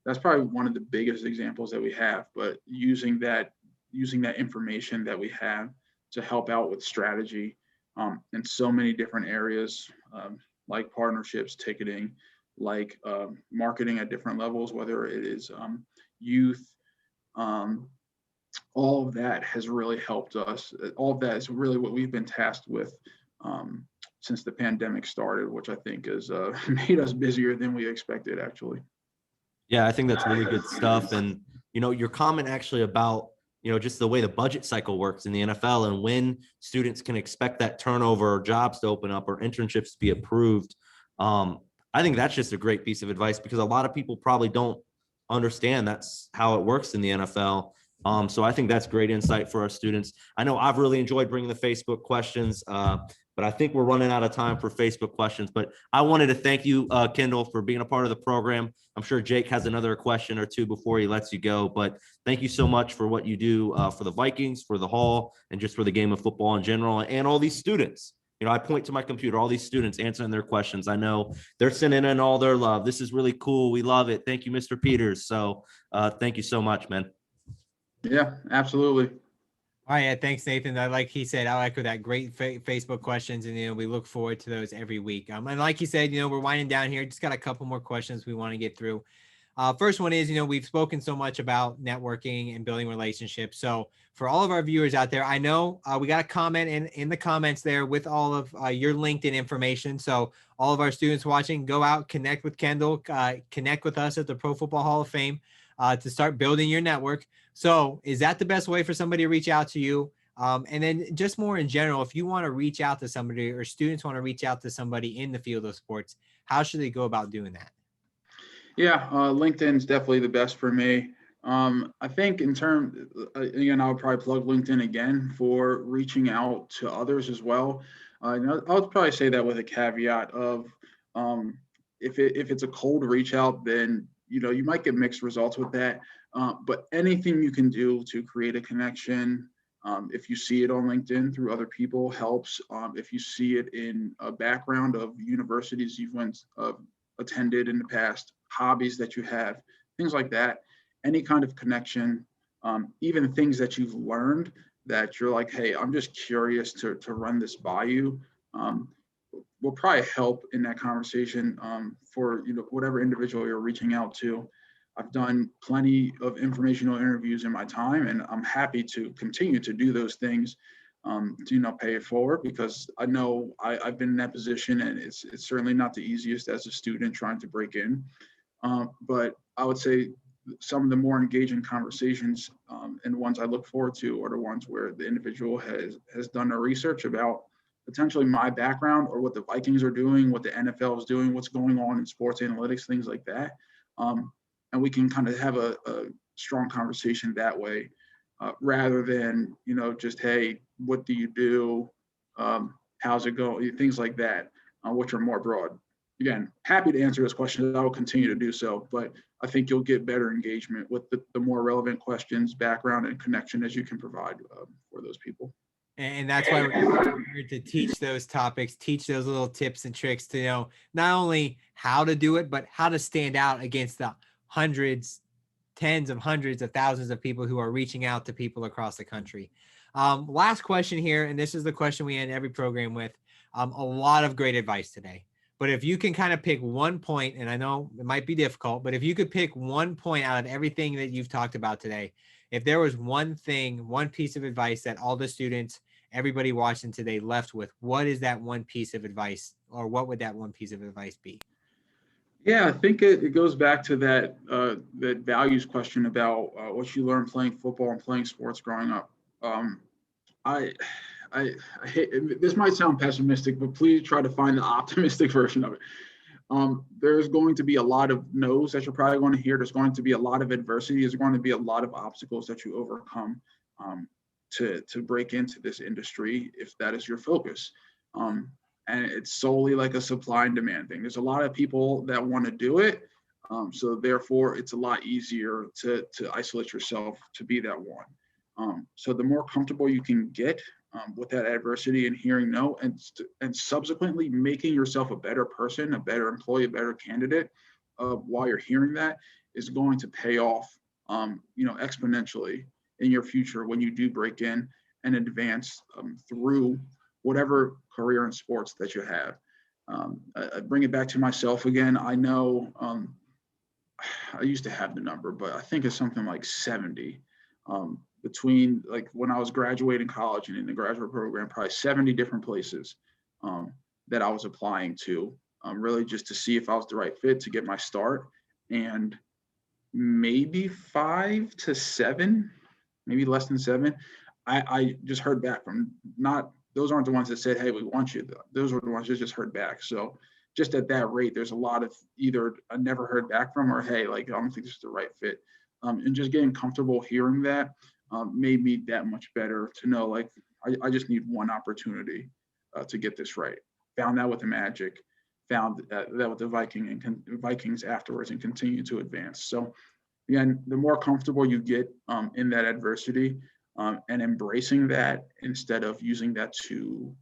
That's probably one of the biggest examples that we have, but using that information that we have to help out with strategy in so many different areas, like partnerships, ticketing, like marketing at different levels, whether it is youth, all of that has really helped us. All of that is really what we've been tasked with since the pandemic started, which I think has made us busier than we expected, actually. Yeah, I think that's really good stuff. And, your comment actually about, just the way the budget cycle works in the NFL and when students can expect that turnover or jobs to open up or internships to be approved. I think that's just a great piece of advice because a lot of people probably don't understand that's how it works in the NFL. So I think that's great insight for our students. I know I've really enjoyed bringing the Facebook questions, but I think we're running out of time for Facebook questions. But I wanted to thank you, Kendall, for being a part of the program. I'm sure Jake has another question or two before he lets you go. But thank you so much for what you do for the Vikings, for the Hall, and just for the game of football in general, and all these students. I point to my computer, all these students answering their questions. I know they're sending in all their love. This is really cool. We love it. Thank you, Mr. Peters. So thank you so much, man. Yeah, absolutely. All right, yeah, thanks, Nathan. Like he said, I'll echo that. Great Facebook questions, and we look forward to those every week. And like he said, we're winding down here. Just got a couple more questions we want to get through. First one is, we've spoken so much about networking and building relationships. So for all of our viewers out there, I know we got a comment in the comments there with all of your LinkedIn information. So all of our students watching, go out, connect with Kendall, connect with us at the Pro Football Hall of Fame to start building your network. So is that the best way for somebody to reach out to you? And then just more in general, if you want to reach out to somebody or students want to reach out to somebody in the field of sports, how should they go about doing that? Yeah, LinkedIn is definitely the best for me. I think in terms, again, I would probably plug LinkedIn again for reaching out to others as well. I would probably say that with a caveat of if it's a cold reach out, then you might get mixed results with that. But anything you can do to create a connection, if you see it on LinkedIn through other people, helps. If you see it in a background of universities you've attended in the past, hobbies that you have, things like that, any kind of connection, even things that you've learned that you're like, hey, I'm just curious to run this by you, will probably help in that conversation for whatever individual you're reaching out to. I've done plenty of informational interviews in my time, and I'm happy to continue to do those things to pay it forward, because I know I've been in that position, and it's certainly not the easiest as a student trying to break in. But I would say some of the more engaging conversations and ones I look forward to are the ones where the individual has done their research about potentially my background or what the Vikings are doing, what the NFL is doing, what's going on in sports analytics, things like that. And we can kind of have a strong conversation that way, rather than, just, hey, what do you do? How's it going? Things like that, which are more broad. Again, happy to answer those questions. I will continue to do so, but I think you'll get better engagement with the more relevant questions, background, and connection as you can provide for those people. And that's why we're here to teach those topics, teach those little tips and tricks to know not only how to do it, but how to stand out against the hundreds, tens of hundreds of thousands of people who are reaching out to people across the country. Last question here, and this is the question we end every program with. A lot of great advice today. But if you can kind of pick one point, and I know it might be difficult, but if you could pick one point out of everything that you've talked about today, if there was one thing, one piece of advice that all the students, everybody watching today left with, what is that one piece of advice, or what would that one piece of advice be? Yeah, I think it goes back to that values question about what you learned playing football and playing sports growing up. I, I hate, this might sound pessimistic, but please try to find the optimistic version of it. There's going to be a lot of no's that you're probably going to hear. There's going to be a lot of adversity. There's going to be a lot of obstacles that you overcome to break into this industry if that is your focus. And it's solely like a supply and demand thing. There's a lot of people that want to do it. So therefore, it's a lot easier to isolate yourself to be that one. So the more comfortable you can get with that adversity and hearing no, and subsequently making yourself a better person, a better employee, a better candidate while you're hearing that is going to pay off, exponentially in your future when you do break in and advance through whatever career in sports that you have. I bring it back to myself again. I know I used to have the number, but I think it's something like 70 between like when I was graduating college and in the graduate program, probably 70 different places that I was applying to, really just to see if I was the right fit to get my start. And maybe 5 to 7, maybe less than 7, I just heard back from not, those aren't the ones that said, hey, we want you. Those were the ones that just heard back. So just at that rate, there's a lot of either I never heard back from or, hey, like, I don't think this is the right fit. And just getting comfortable hearing that made me that much better to know, like, I just need one opportunity to get this right. Found that with the Magic, found that with the Vikings afterwards, and continue to advance. So again, the more comfortable you get in that adversity, and embracing that instead of using that to,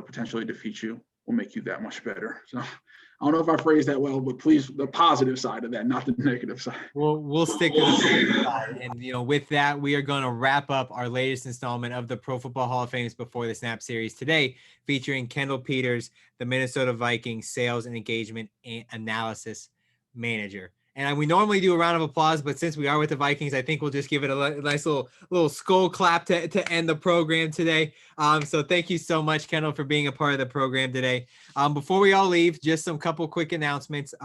potentially defeat you, will make you that much better. So I don't know if I phrased that well, but please, the positive side of that, not the negative side. Well, we'll stick to the positive side. And, with that, we are going to wrap up our latest installment of the Pro Football Hall of Fame's Before the Snap series today, featuring Kendall Peters, the Minnesota Vikings Sales and Engagement Analysis Manager. And we normally do a round of applause, but since we are with the Vikings, I think we'll just give it a nice little skull clap to end the program today. So thank you so much, Kendall, for being a part of the program today. Before we all leave, just some couple quick announcements.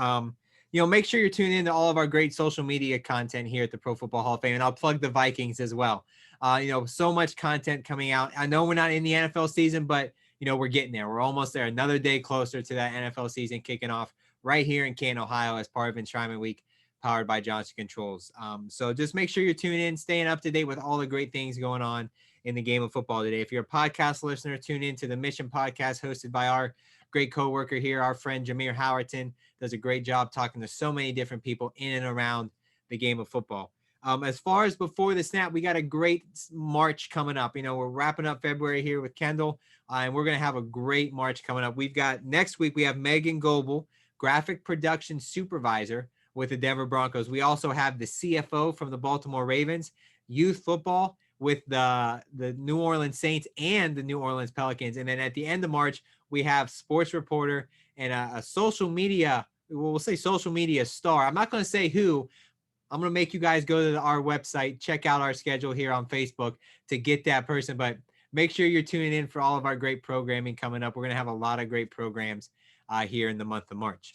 Make sure you're tuning in to all of our great social media content here at the Pro Football Hall of Fame, and I'll plug the Vikings as well. So much content coming out. I know we're not in the NFL season, but, we're getting there. We're almost there. Another day closer to that NFL season kicking off right here in Canton, Ohio, as part of Enshrinement Week, powered by Johnson Controls. So just make sure you're tuning in, staying up to date with all the great things going on in the game of football today. If you're a podcast listener, tune in to the Mission Podcast hosted by our great coworker here, our friend Jameer Howerton. Does a great job talking to so many different people in and around the game of football. As far as Before the Snap, we got a great March coming up. We're wrapping up February here with Kendall, and we're going to have a great March coming up. We've got next week, we have Megan Goebel, graphic production supervisor with the Denver Broncos. We also have the CFO from the Baltimore Ravens, youth football with the New Orleans Saints and the New Orleans Pelicans. And then at the end of March, we have sports reporter and a social media, we'll say social media star. I'm not going to say who. I'm going to make you guys go to our website, check out our schedule here on Facebook to get that person. But make sure you're tuning in for all of our great programming coming up. We're going to have a lot of great programs here in the month of March.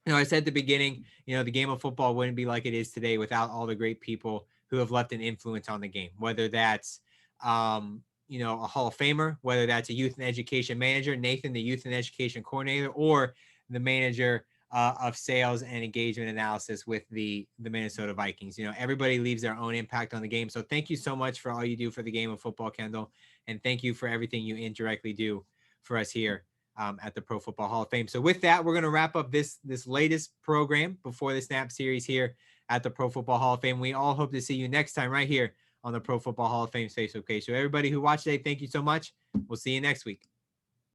I said at the beginning, the game of football wouldn't be like it is today without all the great people who have left an influence on the game, whether that's, a Hall of Famer, whether that's a youth and education manager, Nathan, the youth and education coordinator, or the manager of sales and engagement analysis with the Minnesota Vikings. Everybody leaves their own impact on the game. So thank you so much for all you do for the game of football, Kendall. And thank you for everything you indirectly do for us here at the Pro Football Hall of Fame. So with that, we're going to wrap up this latest program Before the Snap series here at the Pro Football Hall of Fame. We all hope to see you next time right here on the Pro Football Hall of Fame's Facebook page. So everybody who watched today, thank you so much. We'll see you next week.